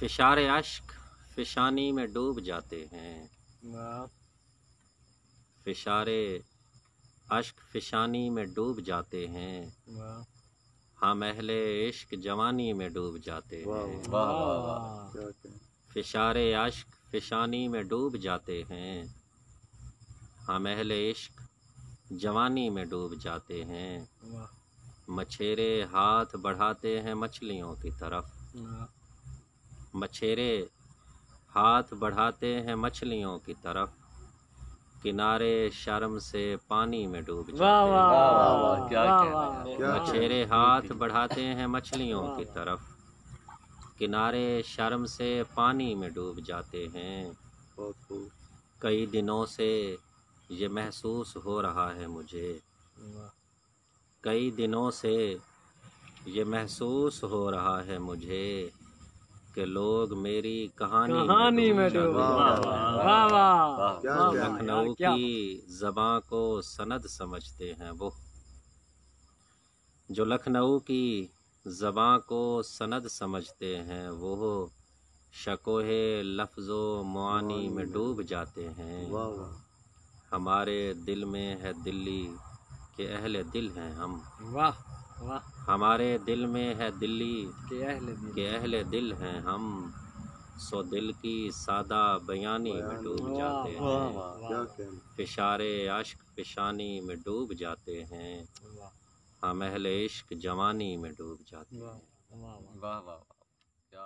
फिशारे अश्क फिशानी में डूब जाते हैं। वाह फिशारे अश्क फिशानी में डूब जाते हैं। वाह हम अहले इश्क जवानी में डूब जाते हैं। वाह वाह फिशारे अश्क फिशानी में डूब जाते हैं। हम अहले इश्क जवानी में डूब जाते हैं। वाह मछेरे हाथ बढ़ाते हैं मछलियों की तरफ। मछेरे हाथ बढ़ाते हैं मछलियों की तरफ। किनारे शर्म से पानी में डूब जाते हैं। वाह क्या मछेरे हाथ बढ़ाते हैं मछलियों की तरफ। किनारे शर्म से पानी में डूब जाते हैं। कई दिनों से ये महसूस हो रहा है मुझे। कई दिनों से ये महसूस हो रहा है मुझे कि लोग मेरी कहानी में डूब जाते हैं। लखनऊ की ज़बां को सनद समझते हैं वो। जो लखनऊ की ज़बां को सनद समझते हैं वो शकोहे लफ्ज़ो मुआनी में डूब जाते हैं। हमारे दिल में है दिल्ली के अहले दिल हैं हम। वाह वाह हमारे दिल में है दिल्ली के के अहले दिल हैं हम। सो दिल की सादा बयानी में डूब जाते हैं। फिशारे अश्क फिशानी में डूब जाते हैं। हम अहले इश्क जवानी में डूब जाते हैं। वाह वाह वाह क्या